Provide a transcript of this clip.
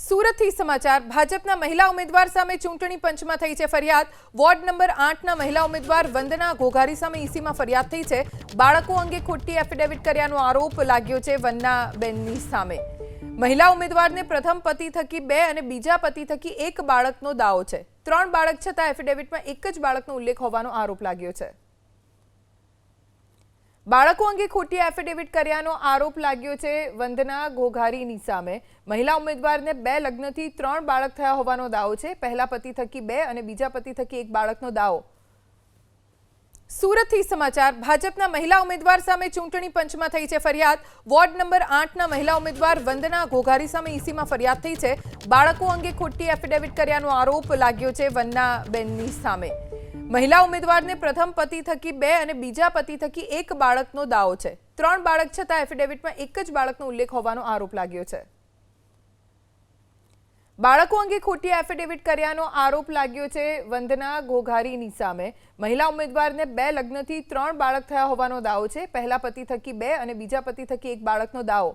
સુરતથી સમાચાર ભાજપના મહિલા ઉમેદવાર સામે ચૂંટણી પંચમાં થઈ છે ફરિયાદ। વોર્ડ નંબર 8ના મહિલા ઉમેદવાર વંદના ઘોઘારી સામે ઈસીમાં ફરિયાદ થઈ છે। બાળકો અંગે ખોટી એફિડેવિટ કર્યાનો આરોપ લાગ્યો છે વંદનાબેનની સામે। મહિલા ઉમેદવારને પ્રથમ પતિ થકી 2 અને બીજા પતિ થકી 1 બાળકનો દાવો છે। 3 બાળક છતાં એફિડેવિટમાં એક જ બાળકનો ઉલ્લેખ હોવાનો આરોપ લાગ્યો છે। બાળકો અંગે ખોટી એફિડેવિટ કર્યાનો આરોપ લાગ્યો છે વંદના ઘોઘારીની સામે। મહિલા ઉમેદવારને 2 લગ્નથી 3 બાળક થયા હોવાનો દાવો છે। પહેલા પતિ થકી 2 અને બીજા પતિ થકી 1 બાળકનો દાવો। સુરતથી સમાચાર ભાજપના મહિલા ઉમેદવાર સામે ચૂંટણી પંચમાં થઈ છે ફરિયાદ। વોર્ડ નંબર 8ના મહિલા ઉમેદવાર વંદના ઘોઘારી સામે ઈસીમાં ફરિયાદ થઈ છે। બાળકો અંગે ખોટી એફિડેવિટ કર્યાનો આરોપ લાગ્યો છે વંદનાબેનની સામે। મહિલા ઉમેદવારને પ્રથમ પતિ થકી 2 અને બીજા પતિ થકી 1 બાળકનો દાવો છે। 3 બાળક છતાં એફિડેવિટમાં એક જ બાળકનો ઉલ્લેખ હોવાનો આરોપ લાગ્યો છે। બાળકો અંગે ખોટી એફિડેવિટ કર્યાનો આરોપ લાગ્યો છે વંદના ઘોઘારીની સામે। મહિલા ઉમેદવારને 2 લગ્નથી 3 બાળક થયા હોવાનો દાવો છે। પહેલા પતિ થકી 2 અને બીજા પતિ થકી 1 બાળકનો દાવો।